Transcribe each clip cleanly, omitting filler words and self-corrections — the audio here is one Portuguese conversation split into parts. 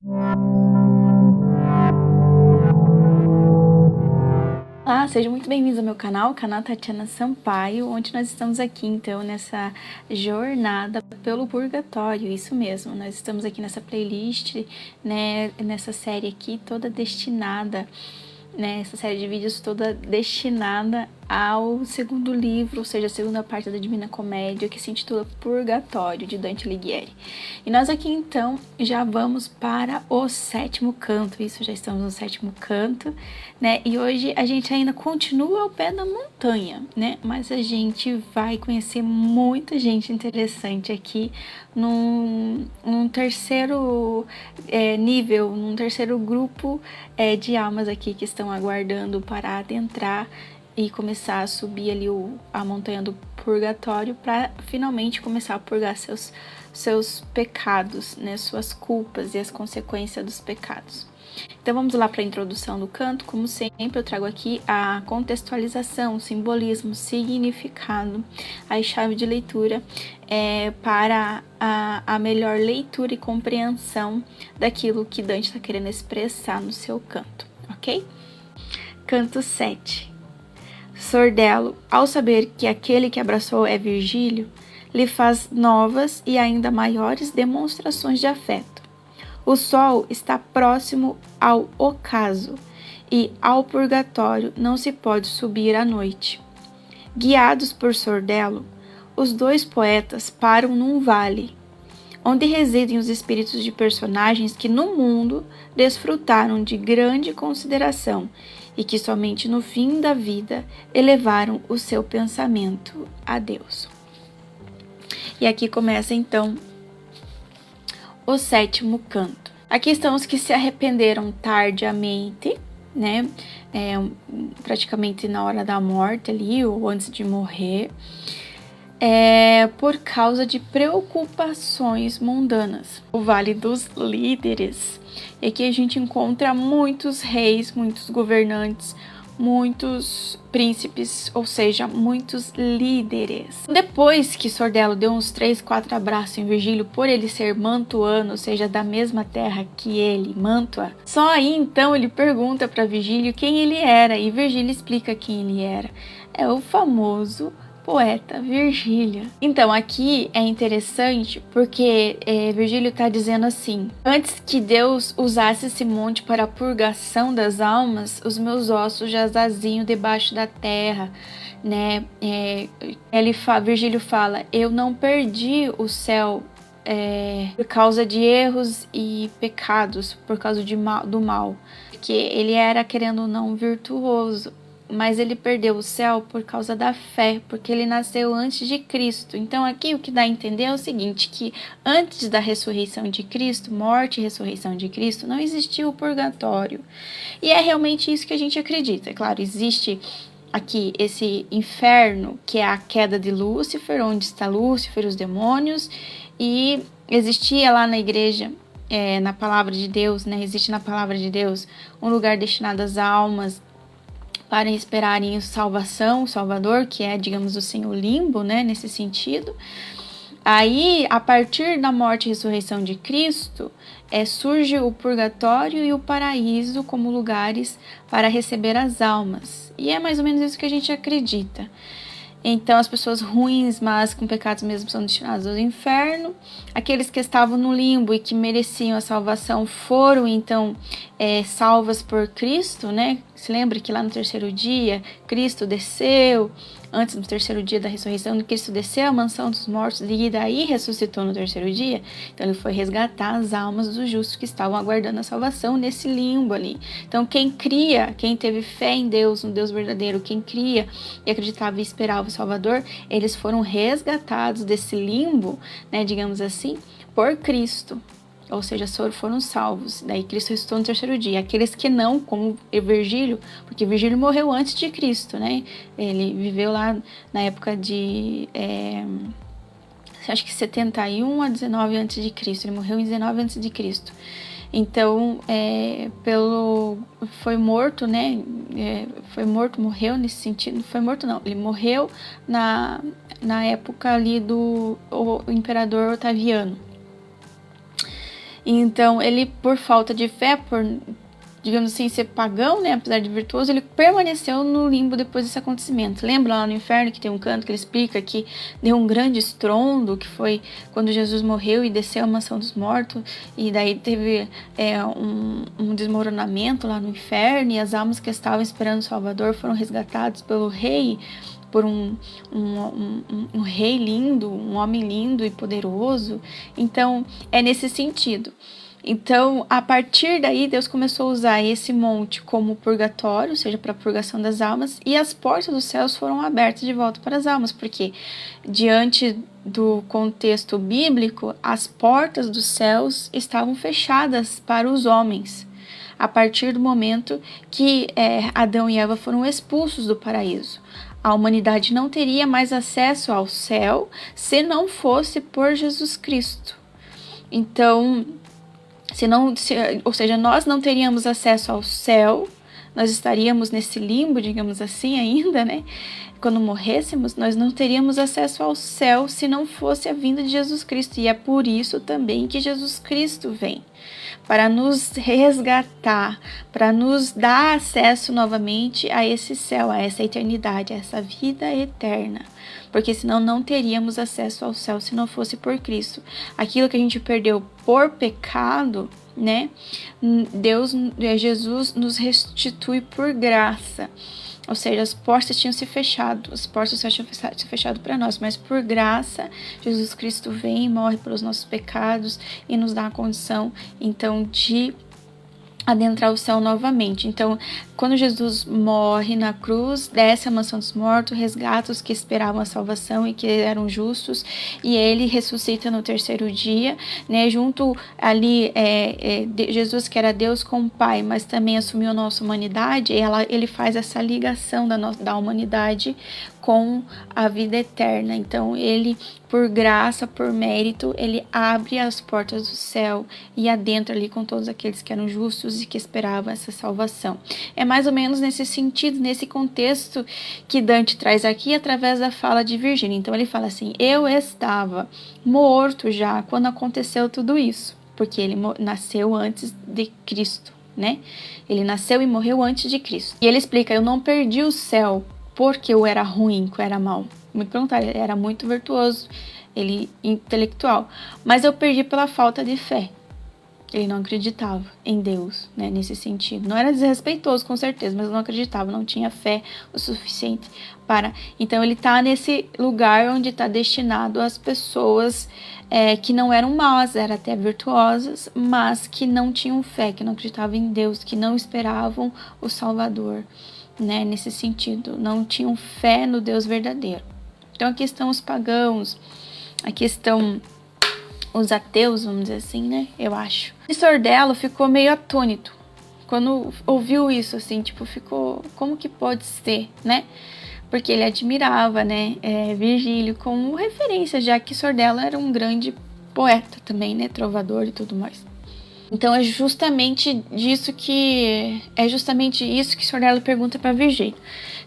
Olá, sejam muito bem-vindos ao meu canal, o canal Tatiana Sampaio, onde nós estamos aqui então nessa jornada pelo purgatório, isso mesmo, nós estamos aqui nessa playlist, né, nessa série aqui toda destinada, né, essa série de vídeos toda destinada ao segundo livro, ou seja, a segunda parte da Divina Comédia, que se intitula Purgatório, de Dante Alighieri. E nós aqui então já vamos para o sétimo canto, isso, já estamos no sétimo canto, né, e hoje a gente ainda continua ao pé da montanha, né, mas a gente vai conhecer muita gente interessante aqui num terceiro nível, num terceiro grupo de almas aqui que estão aguardando para adentrar e começar a subir ali a montanha do purgatório para finalmente começar a purgar seus pecados, né, suas culpas e as consequências dos pecados. Então vamos lá para a introdução do canto. Como sempre, eu trago aqui a contextualização, o simbolismo, o significado, a chave de leitura para a melhor leitura e compreensão daquilo que Dante está querendo expressar no seu canto, ok? Canto 7. Sordello, ao saber que aquele que abraçou é Virgílio, lhe faz novas e ainda maiores demonstrações de afeto. O sol está próximo ao ocaso, e ao purgatório não se pode subir à noite. Guiados por Sordello, os dois poetas param num vale, onde residem os espíritos de personagens que no mundo desfrutaram de grande consideração e que somente no fim da vida elevaram o seu pensamento a Deus. E aqui começa então o sétimo canto. Aqui estão os que se arrependeram tardiamente, né? Praticamente na hora da morte ali, ou antes de morrer, por causa de preocupações mundanas. O Vale dos Líderes. E aqui a gente encontra muitos reis, muitos governantes, muitos príncipes, ou seja, muitos líderes. Depois que Sordello deu uns 3, 4 abraços em Virgílio por ele ser mantuano, ou seja, da mesma terra que ele, Mantua, só aí então ele pergunta para Virgílio quem ele era, e Virgílio explica quem ele era. É o famoso poeta Virgílio. Então aqui é interessante porque Virgílio está dizendo assim: antes que Deus usasse esse monte para a purgação das almas, os meus ossos já jaziam debaixo da terra, né? Virgílio fala: eu não perdi o céu por causa de erros e pecados, por causa do mal, porque ele era, querendo ou não, virtuoso. Mas ele perdeu o céu por causa da fé, porque ele nasceu antes de Cristo. Então aqui o que dá a entender é o seguinte, que antes da ressurreição de Cristo, morte e ressurreição de Cristo, não existia o purgatório. E é realmente isso que a gente acredita. É claro, existe aqui esse inferno, que é a queda de Lúcifer, onde está Lúcifer, os demônios, e existia lá na igreja, na palavra de Deus, né? Existe na palavra de Deus um lugar destinado às almas para esperarem salvação, o Salvador, que é, digamos assim, o limbo, né, nesse sentido. Aí, a partir da morte e ressurreição de Cristo, surge o purgatório e o paraíso como lugares para receber as almas. E é mais ou menos isso que a gente acredita. Então, as pessoas ruins, mas com pecados mesmo, são destinadas ao inferno. Aqueles que estavam no limbo e que mereciam a salvação foram, então, salvas por Cristo, né? Se lembra que lá no terceiro dia, Cristo desceu, antes do terceiro dia da ressurreição, Cristo desceu à mansão dos mortos e daí ressuscitou no terceiro dia. Então, ele foi resgatar as almas dos justos que estavam aguardando a salvação nesse limbo ali. Então, quem cria, quem teve fé em Deus, no Deus verdadeiro, quem cria e acreditava e esperava o Salvador, eles foram resgatados desse limbo, né, digamos assim, por Cristo. Ou seja, foram salvos. Daí Cristo ressuscitou no terceiro dia. Aqueles que não, como Virgílio, porque Virgílio morreu antes de Cristo, né? Ele viveu lá na época de, acho que 71 a 19 antes de Cristo. Ele morreu em 19 antes de Cristo. Então, foi morto, né? Morreu nesse sentido. Não foi morto, não. Ele morreu na época ali do imperador Otaviano. Então, ele, por falta de fé, por, digamos assim, ser pagão, né, apesar de virtuoso, ele permaneceu no limbo depois desse acontecimento. Lembra lá no inferno que tem um canto que ele explica que deu um grande estrondo, que foi quando Jesus morreu e desceu a mansão dos mortos, e daí teve um desmoronamento lá no inferno, e as almas que estavam esperando o Salvador foram resgatadas pelo rei, por um rei lindo, um homem lindo e poderoso. Então, é nesse sentido. Então, a partir daí, Deus começou a usar esse monte como purgatório, ou seja, para a purgação das almas, e as portas dos céus foram abertas de volta para as almas, porque diante do contexto bíblico, as portas dos céus estavam fechadas para os homens, a partir do momento que Adão e Eva foram expulsos do paraíso. A humanidade não teria mais acesso ao céu se não fosse por Jesus Cristo. Então, ou seja, nós não teríamos acesso ao céu, nós estaríamos nesse limbo, digamos assim, ainda, né? Quando morrêssemos, nós não teríamos acesso ao céu se não fosse a vinda de Jesus Cristo. E é por isso também que Jesus Cristo vem, para nos resgatar, para nos dar acesso novamente a esse céu, a essa eternidade, a essa vida eterna. Porque senão não teríamos acesso ao céu se não fosse por Cristo. Aquilo que a gente perdeu por pecado, né? Jesus nos restitui por graça. Ou seja, as portas tinham se fechado, as portas tinham se fechado para nós, mas por graça, Jesus Cristo vem e morre pelos nossos pecados e nos dá a condição, então, de adentrar o céu novamente. Então, quando Jesus morre na cruz, desce a mansão dos mortos, resgata os que esperavam a salvação e que eram justos, e ele ressuscita no terceiro dia, né? Junto ali, Jesus, que era Deus com o Pai, mas também assumiu a nossa humanidade, ele faz essa ligação da humanidade com a vida eterna. Então, ele, por graça, por mérito, ele abre as portas do céu e adentra ali com todos aqueles que eram justos e que esperavam essa salvação. É mais ou menos nesse sentido, nesse contexto que Dante traz aqui através da fala de Virgílio. Então, ele fala assim: eu estava morto já quando aconteceu tudo isso, porque ele nasceu antes de Cristo, né? Ele nasceu e morreu antes de Cristo. E ele explica: eu não perdi o céu porque eu era ruim, que eu era mal. Muito pelo contrário, ele era muito virtuoso, ele intelectual. Mas eu perdi pela falta de fé. Ele não acreditava em Deus, né, nesse sentido. Não era desrespeitoso, com certeza, mas não acreditava, não tinha fé o suficiente para... Então, ele está nesse lugar onde está destinado às pessoas que não eram más, eram até virtuosas, mas que não tinham fé, que não acreditavam em Deus, que não esperavam o Salvador, né, nesse sentido. Não tinham fé no Deus verdadeiro. Então, aqui estão os pagãos, aqui estão os ateus, vamos dizer assim, né? Eu acho. E Sordello ficou meio atônito quando ouviu isso, assim, tipo, ficou, como que pode ser, né? Porque ele admirava, né, Virgílio como referência, já que Sordello era um grande poeta também, né, trovador e tudo mais. Então é justamente isso que Sordello pergunta para Virgílio.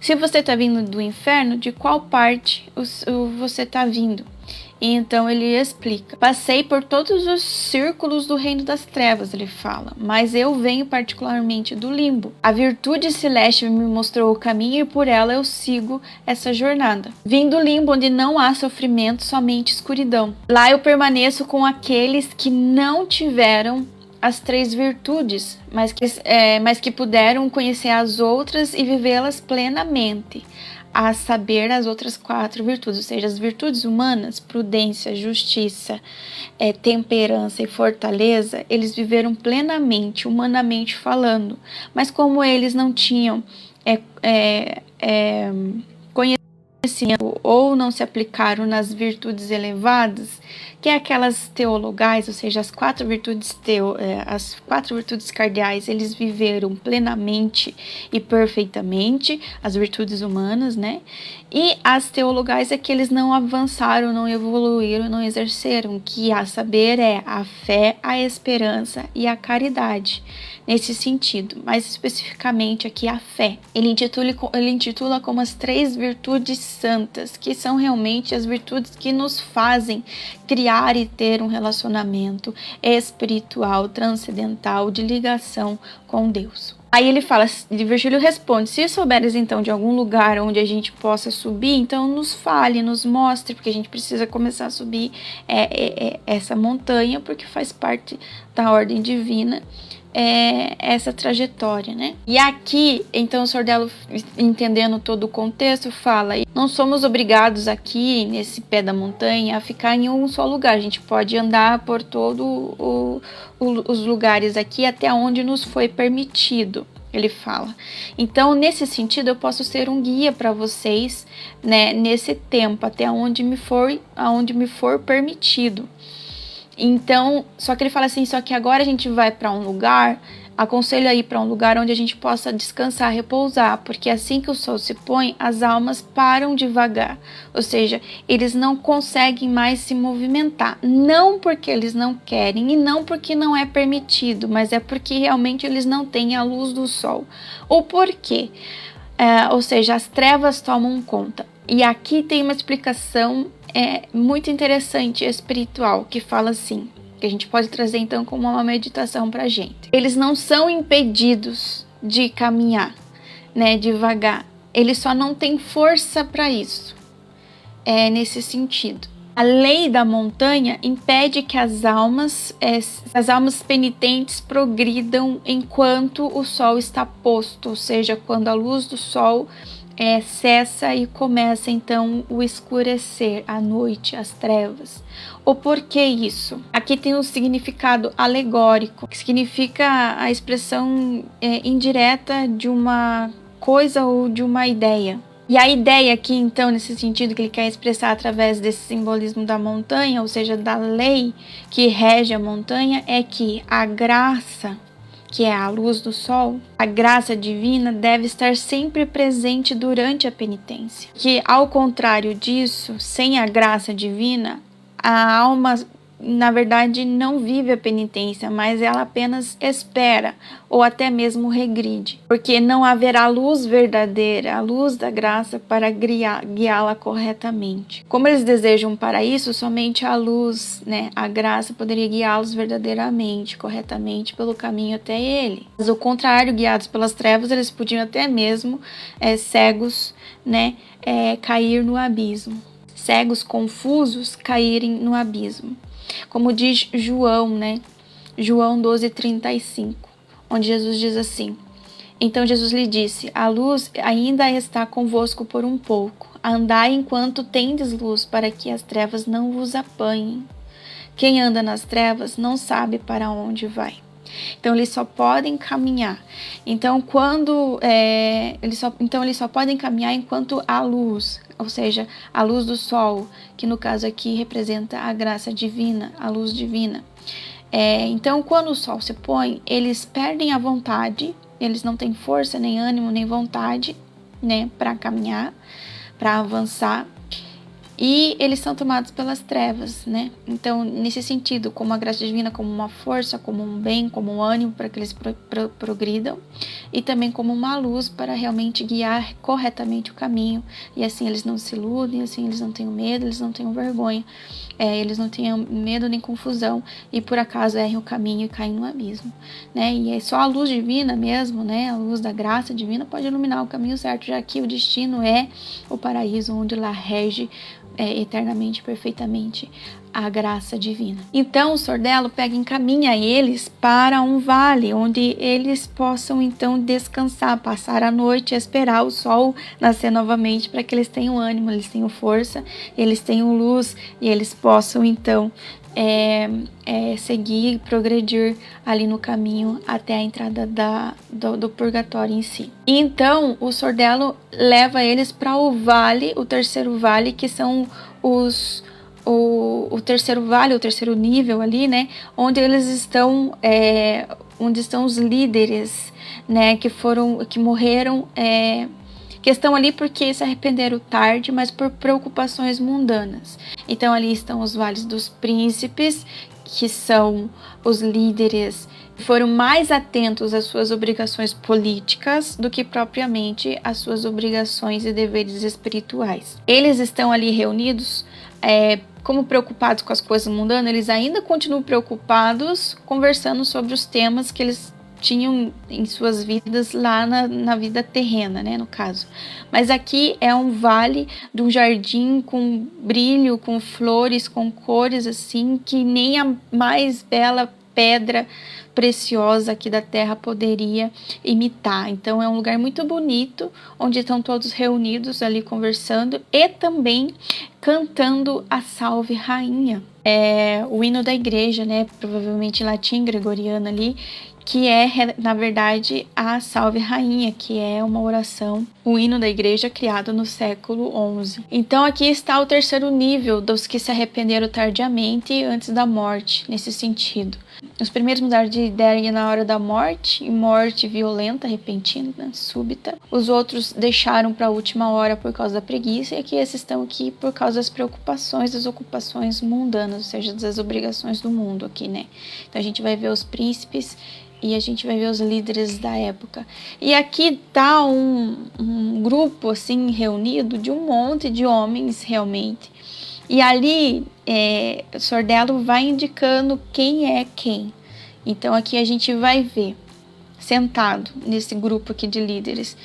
Se você está vindo do inferno, de qual parte você está vindo? E então ele explica: passei por todos os círculos do reino das trevas, ele fala, mas eu venho particularmente do limbo. A virtude celeste me mostrou o caminho e por ela eu sigo essa jornada. Vim do limbo onde não há sofrimento, somente escuridão. Lá eu permaneço com aqueles que não tiveram as 3 virtudes, mas que puderam conhecer as outras e vivê-las plenamente, a saber, as outras 4 virtudes, ou seja, as virtudes humanas, prudência, justiça, temperança e fortaleza, eles viveram plenamente, humanamente falando, mas como eles não tinham conhecimento ou não se aplicaram nas virtudes elevadas, que é aquelas teologais, ou seja, as 4 virtudes cardeais, eles viveram plenamente e perfeitamente as virtudes humanas, né? E as teologais é que eles não avançaram, não evoluíram, não exerceram, que a saber é a fé, a esperança e a caridade. Nesse sentido, mais especificamente aqui a fé. Ele intitula como as 3 virtudes santas, que são realmente as virtudes que nos fazem criar e ter um relacionamento espiritual, transcendental, de ligação com Deus. Aí ele fala, Virgílio responde: se souberes então de algum lugar onde a gente possa subir, então nos fale, nos mostre, porque a gente precisa começar a subir essa montanha, porque faz parte da ordem divina essa trajetória, né? E aqui, então, o Sordello, entendendo todo o contexto, fala: não somos obrigados aqui, nesse pé da montanha, a ficar em um só lugar. A gente pode andar por todos os lugares aqui até onde nos foi permitido, ele fala. Então, nesse sentido, eu posso ser um guia para vocês, né, nesse tempo, até onde me for permitido. Então, só que ele fala assim, só que agora a gente vai para um lugar, aconselho a ir para um lugar onde a gente possa descansar, repousar, porque assim que o sol se põe, as almas param de vagar, ou seja, eles não conseguem mais se movimentar, não porque eles não querem e não porque não é permitido, mas é porque realmente eles não têm a luz do sol. Ou por quê? Ou seja, as trevas tomam conta. E aqui tem uma explicação muito interessante espiritual, que fala assim, que a gente pode trazer então como uma meditação pra gente. Eles não são impedidos de caminhar, né, devagar. Eles só não têm força para isso. É nesse sentido. A lei da montanha impede que as almas penitentes progridam enquanto o sol está posto, ou seja, quando a luz do sol cessa e começa então o escurecer, a noite, as trevas. O porquê isso? Aqui tem um significado alegórico, que significa a expressão indireta de uma coisa ou de uma ideia. E a ideia aqui, então, nesse sentido que ele quer expressar através desse simbolismo da montanha, ou seja, da lei que rege a montanha, é que a graça, que é a luz do sol, a graça divina deve estar sempre presente durante a penitência. Que, ao contrário disso, sem a graça divina, a alma, na verdade, não vive a penitência, mas ela apenas espera ou até mesmo regride, porque não haverá luz verdadeira, a luz da graça para guiá-la corretamente. Como eles desejam para isso, somente a luz, né, a graça poderia guiá-los verdadeiramente, corretamente pelo caminho até ele. Mas ao contrário, guiados pelas trevas, eles podiam até mesmo, cegos, né, cair no abismo. Cegos, confusos, caírem no abismo. Como diz João, né? João 12:35, onde Jesus diz assim: então Jesus lhe disse: a luz ainda está convosco por um pouco. Andai enquanto tendes luz, para que as trevas não vos apanhem. Quem anda nas trevas não sabe para onde vai. Então eles só podem caminhar. Então eles só podem caminhar enquanto há luz, ou seja, a luz do sol, que no caso aqui representa a graça divina, a luz divina. Então quando o sol se põe, eles perdem a vontade, eles não têm força, nem ânimo, nem vontade, né, para caminhar, para avançar. E eles são tomados pelas trevas, né? Então, nesse sentido, como a graça divina, como uma força, como um bem, como um ânimo para que eles progridam, e também como uma luz para realmente guiar corretamente o caminho. E assim eles não se iludem, assim eles não tenham medo, eles não tenham vergonha, eles não tenham medo nem confusão, e por acaso errem o caminho e caem no abismo, né? E é só a luz divina mesmo, né? A luz da graça divina pode iluminar o caminho certo, já que o destino é o paraíso, onde lá rege eternamente, perfeitamente a graça divina. Então o Sordello pega e encaminha eles para um vale, onde eles possam então descansar, passar a noite, esperar o sol nascer novamente, para que eles tenham ânimo, eles tenham força, eles tenham luz, e eles possam então seguir e progredir ali no caminho até a entrada do purgatório em si. E então o Sordello leva eles para o vale, o terceiro vale, que são o terceiro vale, o terceiro nível ali, né, onde eles estão, onde estão os líderes, né, que morreram, que estão ali porque se arrependeram tarde, mas por preocupações mundanas. Então ali estão os vales dos príncipes, que são os líderes foram mais atentos às suas obrigações políticas do que propriamente às suas obrigações e deveres espirituais. Eles estão ali reunidos, como preocupados com as coisas mundanas, eles ainda continuam preocupados conversando sobre os temas que eles tinham em suas vidas lá na vida terrena, né, no caso. Mas aqui é um vale de um jardim com brilho, com flores, com cores assim, que nem a mais bela pedra preciosa aqui da terra poderia imitar. Então é um lugar muito bonito, onde estão todos reunidos ali conversando e também cantando a Salve Rainha. É o hino da igreja, né, provavelmente latim, gregoriano ali, que é, na verdade, a Salve Rainha, que é uma oração, o hino da igreja criado no século XI. Então aqui está o terceiro nível dos que se arrependeram tardiamente antes da morte, nesse sentido. Os primeiros mudaram de ideia na hora da morte, e morte violenta, repentina, súbita. Os outros deixaram para a última hora por causa da preguiça, e aqui esses estão aqui por causa das preocupações, das ocupações mundanas, ou seja, das obrigações do mundo aqui, né? Então a gente vai ver os príncipes e a gente vai ver os líderes da época. E aqui tá um grupo assim reunido de um monte de homens realmente. E ali o Sordello vai indicando quem é quem. Então aqui a gente vai ver, sentado nesse grupo aqui de líderes,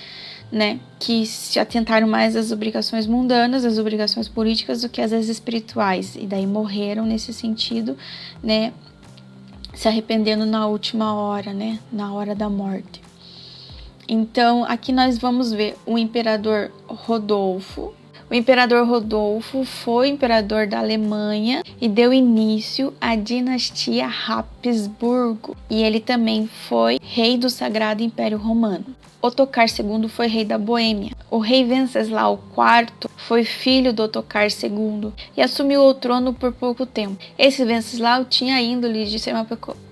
né, que se atentaram mais às obrigações mundanas, às obrigações políticas do que às espirituais. E daí morreram nesse sentido, né, se arrependendo na última hora, né, na hora da morte. Então, aqui nós vamos ver o imperador Rodolfo. O imperador Rodolfo foi imperador da Alemanha e deu início à dinastia Habsburgo. E ele também foi rei do Sagrado Império Romano. Ottokar II foi rei da Boêmia. O rei Venceslau IV foi filho do Ottokar II e assumiu o trono por pouco tempo. Esse Venceslau tinha a índole de ser uma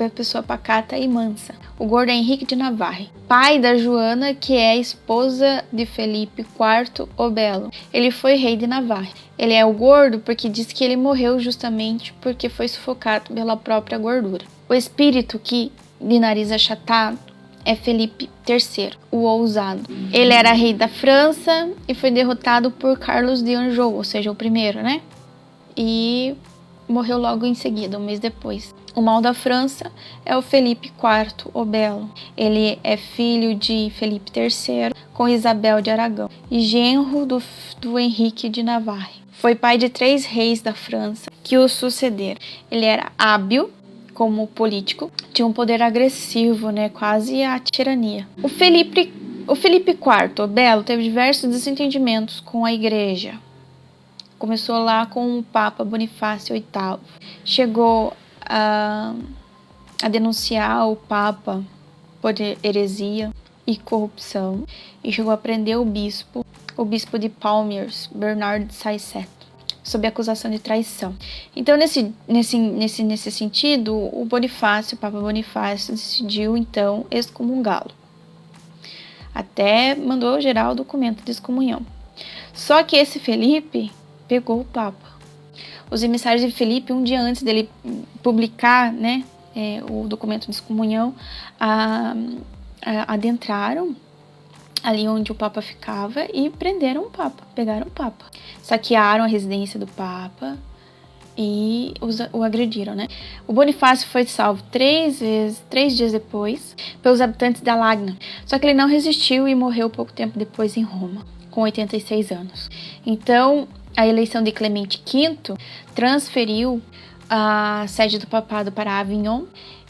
pessoa pacata e mansa. O gordo é Henrique de Navarre, pai da Joana, que é esposa de Felipe IV o Belo. Ele foi rei de Navarre. Ele é o gordo porque diz que ele morreu justamente porque foi sufocado pela própria gordura. O espírito que de nariz achatado é Felipe III, o ousado. Ele era rei da França e foi derrotado por Carlos de Anjou, ou seja, o primeiro, né? E morreu logo em seguida, um mês depois. O mal da França é o Felipe IV o Belo. Ele é filho de Felipe III com Isabel de Aragão e genro do Henrique de Navarre. Foi pai de 3 reis da França que o sucederam. Ele era hábil como político, tinha um poder agressivo, né, quase a tirania. O Felipe IV o Belo teve diversos desentendimentos com a igreja. Começou lá com o Papa Bonifácio VIII. Chegou a denunciar o Papa por heresia e corrupção e chegou a prender o bispo de Palmers, Bernard de Saisset, sob acusação de traição. Então, nesse sentido, o Papa Bonifácio decidiu, então, excomungá-lo. Até mandou gerar o documento de excomunhão. Só que esse Felipe pegou o Papa. Os emissários de Felipe, um dia antes dele publicar, né, o documento de excomunhão, adentraram ali onde o Papa ficava e prenderam o Papa, pegaram o Papa. Saquearam a residência do Papa e o agrediram, né? O Bonifácio foi salvo 3 dias depois, pelos habitantes da Lagna. Só que ele não resistiu e morreu pouco tempo depois em Roma, com 86 anos. Então, a eleição de Clemente V transferiu a sede do papado para Avignon.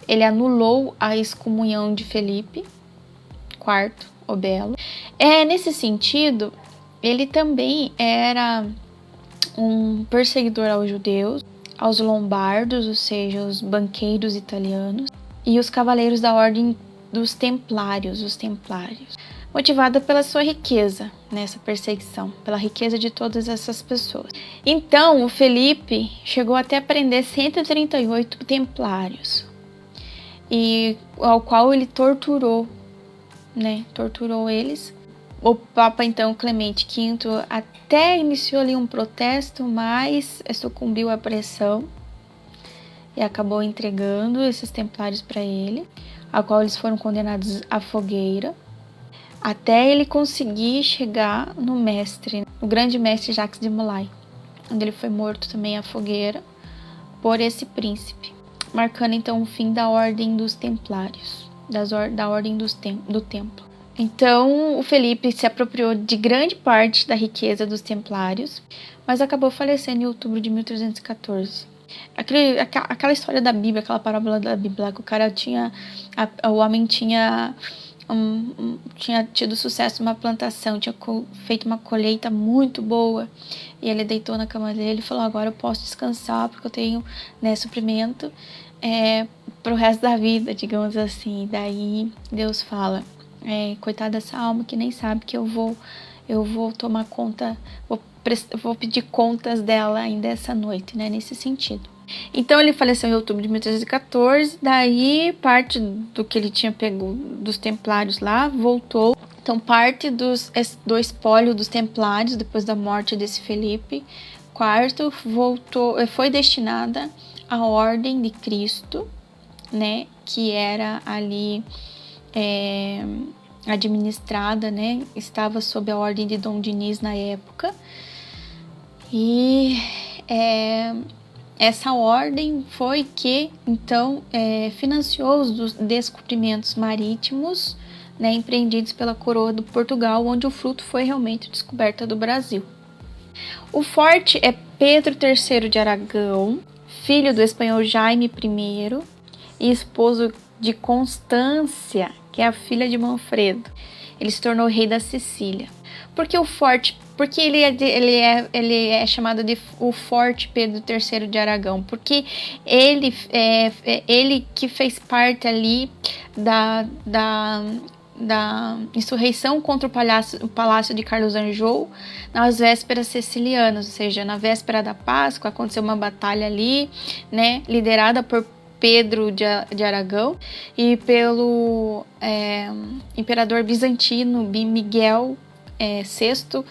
Ele anulou a excomunhão de Felipe IV o Belo. Nesse sentido, ele também era um perseguidor aos judeus, aos lombardos, ou seja, os banqueiros italianos, e os cavaleiros da ordem dos templários, os templários, motivada pela sua riqueza nessa perseguição, pela riqueza de todas essas pessoas. Então, o Felipe chegou até a prender 138 templários, e ao qual ele torturou, né? Torturou eles. O Papa, então, Clemente V, até iniciou ali um protesto, mas sucumbiu à pressão e acabou entregando esses templários para ele, a qual eles foram condenados à fogueira, até ele conseguir chegar no mestre, o grande mestre Jacques de Molay, onde ele foi morto também à fogueira por esse príncipe, marcando então o fim da Ordem dos Templários, da Ordem do Templo. Então, o Felipe se apropriou de grande parte da riqueza dos Templários, mas acabou falecendo em outubro de 1314. Aquela história da Bíblia, aquela parábola da Bíblia, que o homem tinha tido sucesso numa plantação, tinha feito uma colheita muito boa, e ele deitou na cama dele e falou: agora eu posso descansar porque eu tenho, né, suprimento pro resto da vida, digamos assim. Daí Deus fala: coitada dessa alma que nem sabe que eu vou tomar conta, vou pedir contas dela ainda essa noite, né, nesse sentido. Então ele faleceu em outubro de 1314, daí parte do que ele tinha pego dos templários lá voltou. Então parte do espólio dos templários, depois da morte desse Felipe IV, foi destinada à Ordem de Cristo, né, que era ali administrada, né, estava sob a ordem de Dom Diniz na época. E essa ordem foi que, então, financiou os descobrimentos marítimos, né, empreendidos pela coroa do Portugal, onde o fruto foi realmente a descoberta do Brasil. O forte é Pedro III de Aragão, filho do espanhol Jaime I e esposo de Constância, que é a filha de Manfredo. Ele se tornou rei da Sicília. Por que o forte? Porque ele é chamado de o Forte Pedro III de Aragão, porque ele que fez parte ali da insurreição contra o palácio de Carlos Anjou nas vésperas sicilianas, ou seja, na véspera da Páscoa aconteceu uma batalha ali, né, liderada por Pedro de Aragão e pelo imperador bizantino Miguel VI,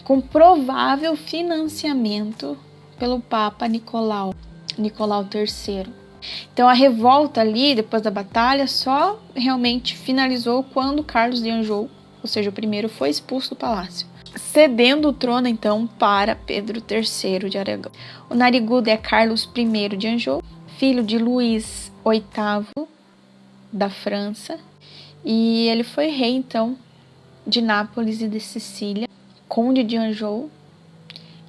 com provável financiamento pelo Papa Nicolau III. Então a revolta ali, depois da batalha, só realmente finalizou quando Carlos de Anjou, ou seja, o primeiro, foi expulso do palácio, cedendo o trono então para Pedro III de Aragão. O narigudo é Carlos I de Anjou, filho de Luís VIII da França, e ele foi rei então de Nápoles e de Sicília, conde de Anjou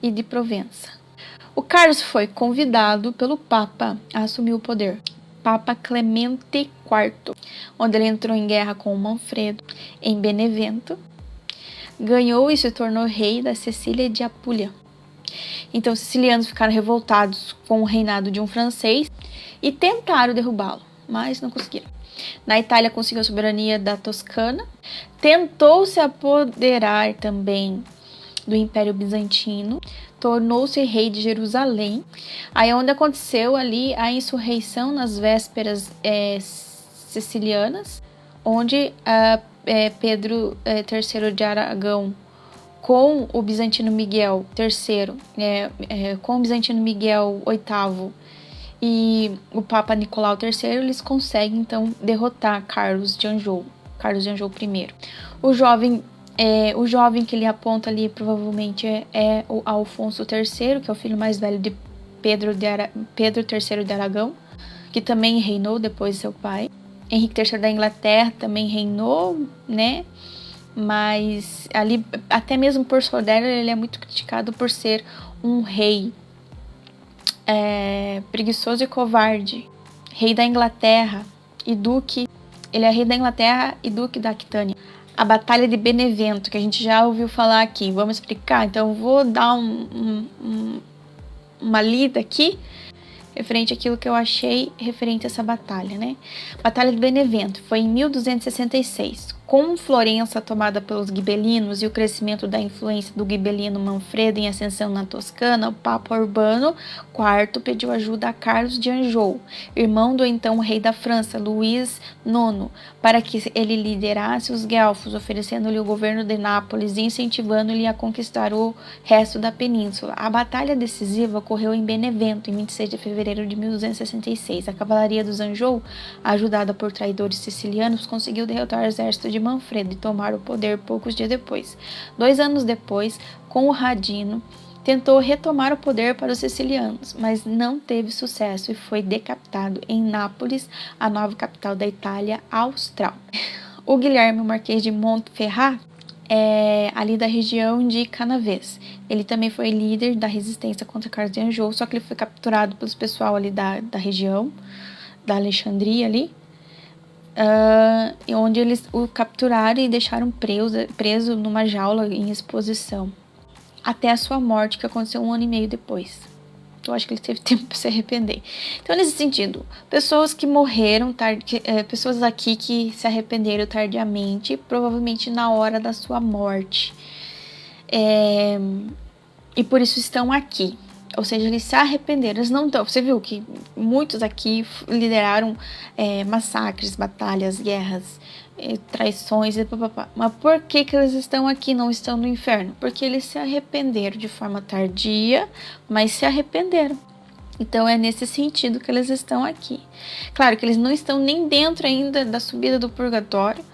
e de Provença. O Carlos foi convidado pelo Papa a assumir o poder, Papa Clemente IV, onde ele entrou em guerra com Manfredo em Benevento, ganhou e se tornou rei da Sicília e de Apulia. Então os sicilianos ficaram revoltados com o reinado de um francês e tentaram derrubá-lo, mas não conseguiram. Na Itália conseguiu a soberania da Toscana, tentou se apoderar também do Império Bizantino, tornou-se rei de Jerusalém, aí onde aconteceu ali a insurreição nas vésperas sicilianas, onde Pedro III de Aragão com o bizantino Miguel III, com o bizantino Miguel VIII e o Papa Nicolau III, eles conseguem então derrotar Carlos de Anjou I. O jovem que ele aponta ali provavelmente é o Alfonso III, que é o filho mais velho de Pedro III de Aragão, que também reinou depois de seu pai. Henrique III da Inglaterra também reinou, né? Mas ali, até mesmo por Sodero, ele é muito criticado por ser um rei preguiçoso e covarde. Rei da Inglaterra e duque. Ele é rei da Inglaterra e duque da Aquitânia. A Batalha de Benevento, que a gente já ouviu falar aqui. Vamos explicar? Então eu vou dar uma lida aqui referente àquilo que eu achei referente a essa batalha, né? Batalha de Benevento foi em 1266. Com Florença tomada pelos gibelinos e o crescimento da influência do gibelino Manfredo em ascensão na Toscana, o Papa Urbano IV pediu ajuda a Carlos de Anjou, irmão do então rei da França, Luís IX, para que ele liderasse os guelfos, oferecendo-lhe o governo de Nápoles e incentivando-lhe a conquistar o resto da península. A batalha decisiva ocorreu em Benevento, em 26 de fevereiro fevereiro de 1266. A cavalaria dos Anjou, ajudada por traidores sicilianos, conseguiu derrotar o exército de Manfredo e tomar o poder poucos dias depois. 2 anos depois, Conradino tentou retomar o poder para os sicilianos, mas não teve sucesso e foi decapitado em Nápoles, a nova capital da Itália Austral. O Guilherme, o Marquês de Montferrat, ali da região de Canavês. Ele também foi líder da resistência contra Carlos de Anjou, só que ele foi capturado pelos pessoal ali da região, da Alexandria ali, onde eles o capturaram e deixaram preso numa jaula em exposição, até a sua morte, que aconteceu 1 ano e meio depois. Eu acho que ele teve tempo para se arrepender. Então, nesse sentido, pessoas que morreram pessoas aqui que se arrependeram tardiamente, provavelmente na hora da sua morte. E por isso estão aqui. Ou seja, eles se arrependeram. Eles não estão. Você viu que muitos aqui lideraram massacres, batalhas, guerras, traições e papapá. Mas por que eles estão aqui, não estão no inferno? Porque eles se arrependeram de forma tardia, mas se arrependeram. Então é nesse sentido que eles estão aqui. Claro que eles não estão nem dentro ainda da subida do purgatório,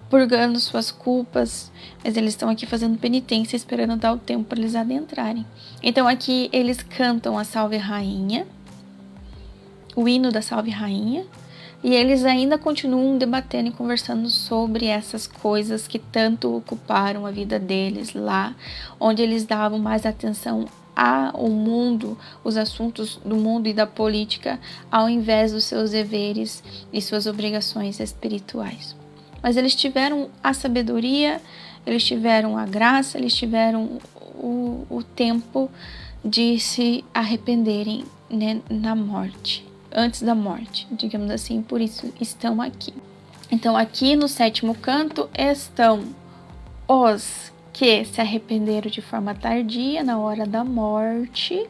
purgando suas culpas, mas eles estão aqui fazendo penitência, esperando dar o tempo para eles adentrarem. Então aqui eles cantam a Salve Rainha, o hino da Salve Rainha, e eles ainda continuam debatendo e conversando sobre essas coisas que tanto ocuparam a vida deles lá, onde eles davam mais atenção ao mundo, os assuntos do mundo e da política, ao invés dos seus deveres e suas obrigações espirituais. Mas eles tiveram a sabedoria, eles tiveram a graça, eles tiveram o tempo de se arrependerem, né, na morte. Antes da morte, digamos assim, por isso estão aqui. Então aqui no 7º canto estão os que se arrependeram de forma tardia, na hora da morte,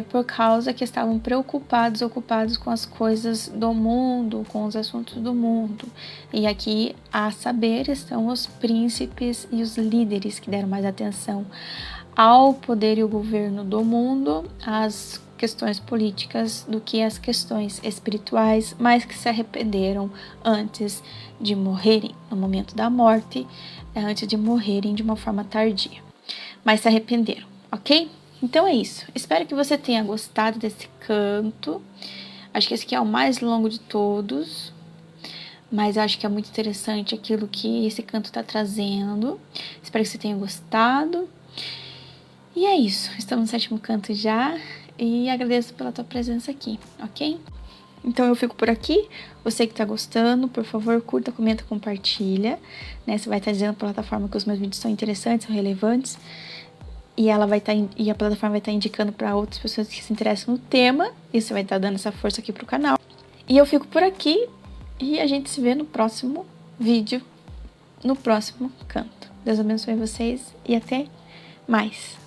por causa que estavam ocupados com as coisas do mundo, com os assuntos do mundo. E aqui, a saber, estão os príncipes e os líderes que deram mais atenção ao poder e o governo do mundo, às questões políticas do que as questões espirituais, mas que se arrependeram antes de morrerem, no momento da morte, antes de morrerem de uma forma tardia. Mas se arrependeram, ok? Então é isso. Espero que você tenha gostado desse canto. Acho que esse aqui é o mais longo de todos, mas acho que é muito interessante aquilo que esse canto está trazendo. Espero que você tenha gostado. E é isso. Estamos no 7º canto já. E agradeço pela tua presença aqui, ok? Então eu fico por aqui. Você que tá gostando, por favor, curta, comenta, compartilha, né? Você vai estar dizendo pra plataforma que os meus vídeos são interessantes, são relevantes. E a plataforma vai estar indicando para outras pessoas que se interessam no tema. E você vai estar dando essa força aqui pro canal. E eu fico por aqui. E a gente se vê no próximo vídeo, no próximo canto. Deus abençoe vocês e até mais.